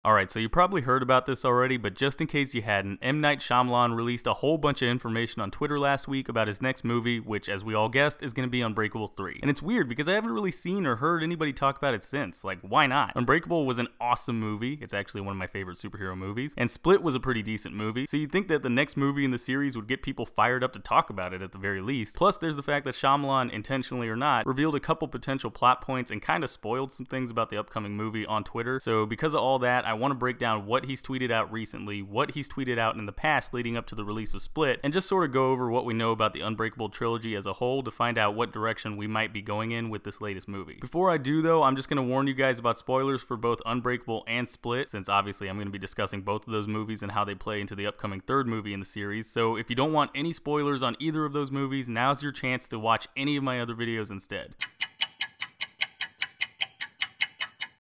Alright, so you probably heard about this already, but just in case you hadn't, M. Night Shyamalan released a whole bunch of information on Twitter last week about his next movie, which, as we all guessed, is going to be Unbreakable 3. And it's weird because I haven't really seen or heard anybody talk about it since. Like, why not? Unbreakable was an awesome movie. It's actually one of my favorite superhero movies. And Split was a pretty decent movie. So you'd think that the next movie in the series would get people fired up to talk about it at the very least. Plus, there's the fact that Shyamalan, intentionally or not, revealed a couple potential plot points and kind of spoiled some things about the upcoming movie on Twitter. So because of all that, I want to break down what he's tweeted out recently, what he's tweeted out in the past leading up to the release of Split, and just sort of go over what we know about the Unbreakable trilogy as a whole to find out what direction we might be going in with this latest movie. Before I do though, I'm just going to warn you guys about spoilers for both Unbreakable and Split, since obviously I'm going to be discussing both of those movies and how they play into the upcoming third movie in the series. So if you don't want any spoilers on either of those movies, now's your chance to watch any of my other videos instead.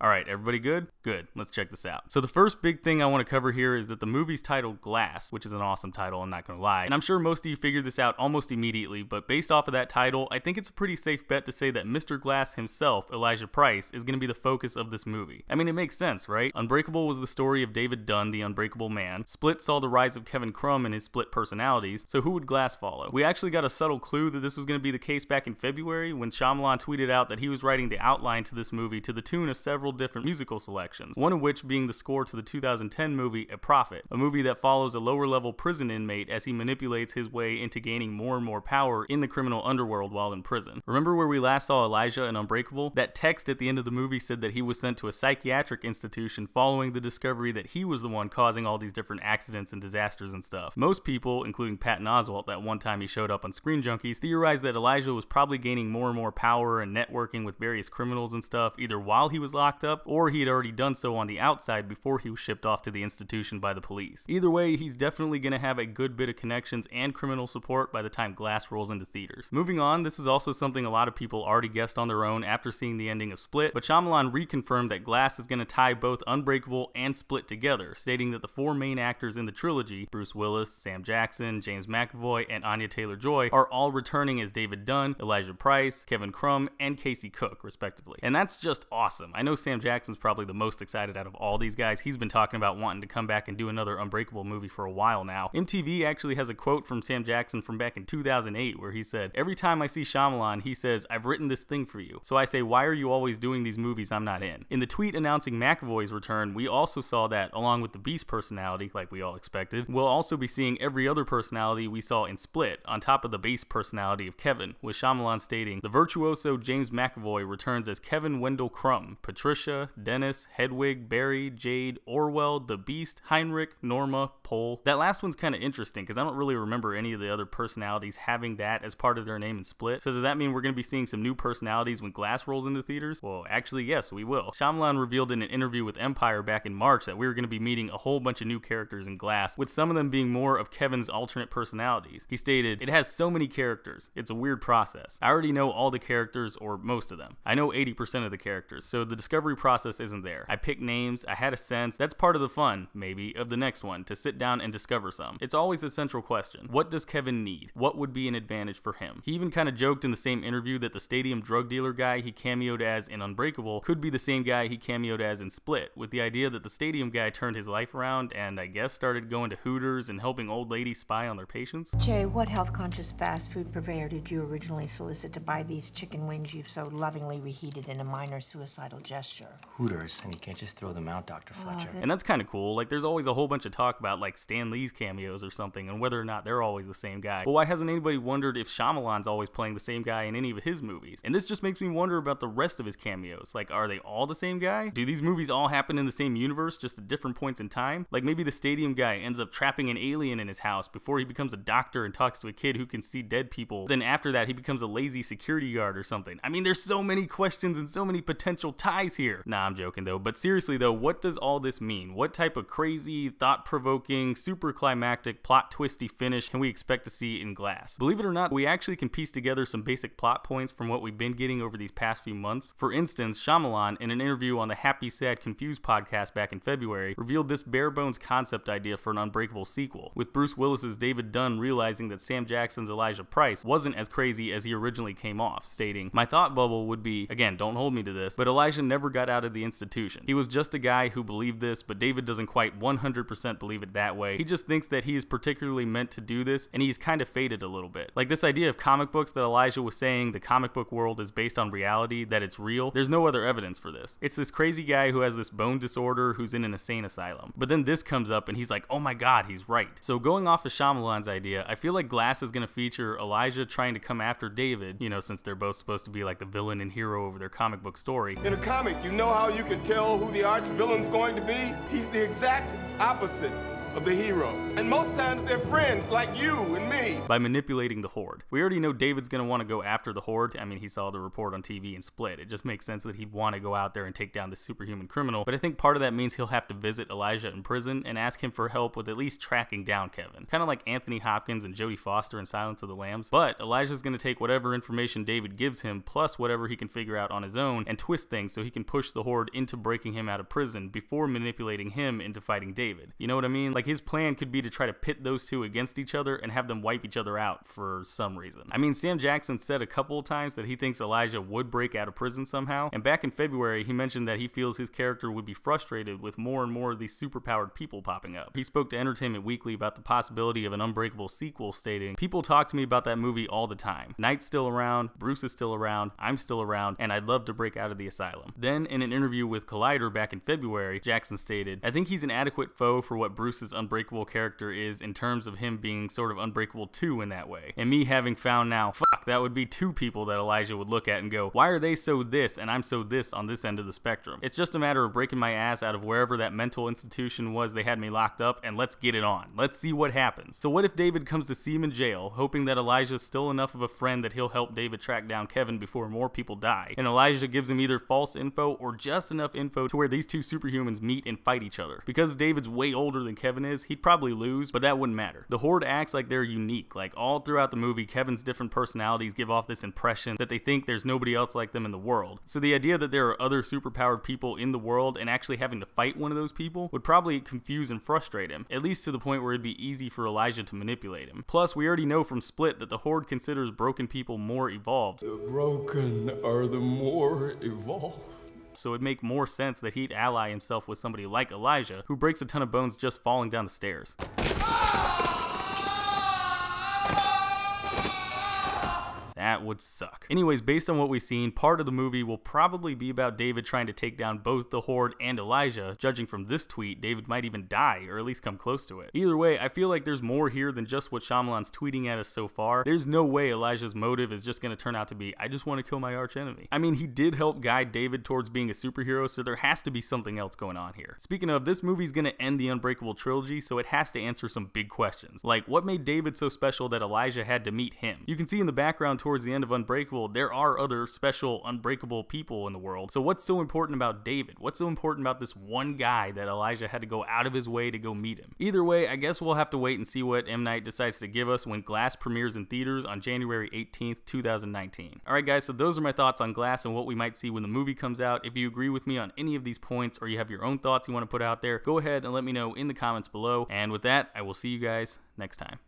Alright, everybody good? Good. Let's check this out. So the first big thing I want to cover here is that the movie's titled Glass, which is an awesome title, I'm not going to lie. And I'm sure most of you figured this out almost immediately, but based off of that title, I think it's a pretty safe bet to say that Mr. Glass himself, Elijah Price, is going to be the focus of this movie. I mean, it makes sense, right? Unbreakable was the story of David Dunn, the Unbreakable Man. Split saw the rise of Kevin Crumb and his split personalities, so who would Glass follow? We actually got a subtle clue that this was going to be the case back in February when Shyamalan tweeted out that he was writing the outline to this movie to the tune of several different musical selections, one of which being the score to the 2010 movie A Prophet, a movie that follows a lower-level prison inmate as he manipulates his way into gaining more and more power in the criminal underworld while in prison. Remember where we last saw Elijah in Unbreakable? That text at the end of the movie said that he was sent to a psychiatric institution following the discovery that he was the one causing all these different accidents and disasters and stuff. Most people, including Patton Oswalt that one time he showed up on Screen Junkies, theorized that Elijah was probably gaining more and more power and networking with various criminals and stuff, either while he was locked up or he had already done so on the outside before he was shipped off to the institution by the police. Either way, he's definitely going to have a good bit of connections and criminal support by the time Glass rolls into theaters. Moving on, this is also something a lot of people already guessed on their own after seeing the ending of Split, but Shyamalan reconfirmed that Glass is going to tie both Unbreakable and Split together, stating that the four main actors in the trilogy, Bruce Willis, Sam Jackson, James McAvoy, and Anya Taylor-Joy, are all returning as David Dunn, Elijah Price, Kevin Crumb, and Casey Cook, respectively. And that's just awesome. I know Sam Jackson's probably the most excited out of all these guys. He's been talking about wanting to come back and do another Unbreakable movie for a while now. MTV actually has a quote from Sam Jackson from back in 2008 where he said, "Every time I see Shyamalan, he says, 'I've written this thing for you.' So I say, why are you always doing these movies I'm not in?" In the tweet announcing McAvoy's return, we also saw that, along with the Beast personality, like we all expected, we'll also be seeing every other personality we saw in Split, on top of the base personality of Kevin, with Shyamalan stating, "The virtuoso James McAvoy returns as Kevin Wendell Crumb, Patricia, Dennis, Hedwig, Barry, Jade, Orwell, the Beast, Heinrich, Norma, Pole." That last one's kind of interesting because I don't really remember any of the other personalities having that as part of their name in Split. So does that mean we're going to be seeing some new personalities when Glass rolls into theaters? Well, actually, yes, we will. Shyamalan revealed in an interview with Empire back in March that we were going to be meeting a whole bunch of new characters in Glass, with some of them being more of Kevin's alternate personalities. He stated, "It has so many characters. It's a weird process. I already know all the characters, or most of them. I know 80% of the characters, so the discovery process isn't there. I pick names, I had a sense. That's part of the fun, maybe, of the next one, to sit down and discover some. It's always a central question. What does Kevin need? What would be an advantage for him?" He even kind of joked in the same interview that the stadium drug dealer guy he cameoed as in Unbreakable could be the same guy he cameoed as in Split, with the idea that the stadium guy turned his life around and I guess started going to Hooters and helping old ladies spy on their patients. Jay, what health-conscious fast food purveyor did you originally solicit to buy these chicken wings you've so lovingly reheated in a minor suicidal gesture? Hooters, and you can't just throw them out, Dr. Fletcher. And that's kind of cool. Like, there's always a whole bunch of talk about like Stan Lee's cameos or something and whether or not they're always the same guy. But why hasn't anybody wondered if Shyamalan's always playing the same guy in any of his movies? And this just makes me wonder about the rest of his cameos. Like, are they all the same guy? Do these movies all happen in the same universe, just at different points in time? Like, maybe the stadium guy ends up trapping an alien in his house before he becomes a doctor and talks to a kid who can see dead people. Then after that, he becomes a lazy security guard or something. I mean, there's so many questions and so many potential ties here. Nah, I'm joking though. But seriously though, what does all this mean? What type of crazy, thought-provoking, super climactic, plot twisty finish can we expect to see in Glass? Believe it or not, we actually can piece together some basic plot points from what we've been getting over these past few months. For instance, Shyamalan, in an interview on the Happy, Sad, Confused podcast back in February, revealed this bare-bones concept idea for an Unbreakable sequel, with Bruce Willis's David Dunn realizing that Sam Jackson's Elijah Price wasn't as crazy as he originally came off, stating, "My thought bubble would be, again, don't hold me to this, but Elijah never never got out of the institution. He was just a guy who believed this, but David doesn't quite 100% believe it that way. He just thinks that he is particularly meant to do this, and he's kind of faded a little bit. Like this idea of comic books that Elijah was saying the comic book world is based on reality, that it's real, there's no other evidence for this. It's this crazy guy who has this bone disorder who's in an insane asylum. But then this comes up and he's like, oh my god, he's right. So going off of Shyamalan's idea, I feel like Glass is going to feature Elijah trying to come after David, you know, since they're both supposed to be like the villain and hero over their comic book story. In a comic, you know how you can tell who the arch villain's going to be? He's the exact opposite of the hero. And most times they're friends like you and me. By manipulating the Horde. We already know David's going to want to go after the Horde. I mean, he saw the report on TV and Split. It just makes sense that he'd want to go out there and take down this superhuman criminal. But I think part of that means he'll have to visit Elijah in prison and ask him for help with at least tracking down Kevin. Kind of like Anthony Hopkins and Jodie Foster in Silence of the Lambs. But Elijah's going to take whatever information David gives him, plus whatever he can figure out on his own, and twist things so he can push the Horde into breaking him out of prison before manipulating him into fighting David. You know what I mean? Like his plan could be to try to pit those two against each other and have them wipe each other out for some reason. I mean, Sam Jackson said a couple of times that he thinks Elijah would break out of prison somehow, and back in February he mentioned that he feels his character would be frustrated with more and more of these superpowered people popping up. He spoke to Entertainment Weekly about the possibility of an Unbreakable sequel, stating, "People talk to me about that movie all the time. Knight's still around, Bruce is still around, I'm still around, and I'd love to break out of the asylum." Then in an interview with Collider back in February, Jackson stated, "I think he's an adequate foe for what Bruce's Unbreakable character is in terms of him being sort of Unbreakable too in that way. And me having found now, fuck, that would be two people that Elijah would look at and go, why are they so this and I'm so this on this end of the spectrum? It's just a matter of breaking my ass out of wherever that mental institution was they had me locked up, and let's get it on. Let's see what happens." So what if David comes to see him in jail, hoping that Elijah's still enough of a friend that he'll help David track down Kevin before more people die, and Elijah gives him either false info or just enough info to where these two superhumans meet and fight each other. Because David's way older than Kevin is, he'd probably lose, but that wouldn't matter. The Horde acts like they're unique. Like all throughout the movie, Kevin's different personalities give off this impression that they think there's nobody else like them in the world. So the idea that there are other superpowered people in the world and actually having to fight one of those people would probably confuse and frustrate him, at least to the point where it'd be easy for Elijah to manipulate him. Plus, we already know from Split that the Horde considers broken people more evolved. The broken are the more evolved. So it'd make more sense that he'd ally himself with somebody like Elijah, who breaks a ton of bones just falling down the stairs. That would suck. Anyways, based on what we've seen, part of the movie will probably be about David trying to take down both the Horde and Elijah. Judging from this tweet, David might even die, or at least come close to it. Either way, I feel like there's more here than just what Shyamalan's tweeting at us so far. There's no way Elijah's motive is just going to turn out to be, I just want to kill my arch enemy. I mean, he did help guide David towards being a superhero, so there has to be something else going on here. Speaking of, this movie's going to end the Unbreakable trilogy, so it has to answer some big questions. Like, what made David so special that Elijah had to meet him? You can see in the background towards the end of Unbreakable, there are other special unbreakable people in the world. So what's so important about David? What's so important about this one guy that Elijah had to go out of his way to go meet him? Either way, I guess we'll have to wait and see what M. Night decides to give us when Glass premieres in theaters on January 18th, 2019. Alright guys, so those are my thoughts on Glass and what we might see when the movie comes out. If you agree with me on any of these points or you have your own thoughts you want to put out there, go ahead and let me know in the comments below. And with that, I will see you guys next time.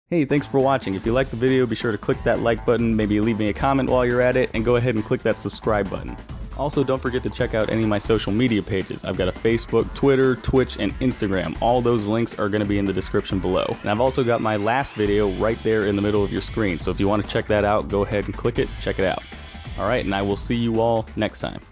Hey, thanks for watching. If you liked the video, be sure to click that like button, maybe leave me a comment while you're at it, and go ahead and click that subscribe button. Also, don't forget to check out any of my social media pages. I've got a Facebook, Twitter, Twitch, and Instagram. All those links are going to be in the description below. And I've also got my last video right there in the middle of your screen, so if you want to check that out, go ahead and click it, check it out. Alright, and I will see you all next time.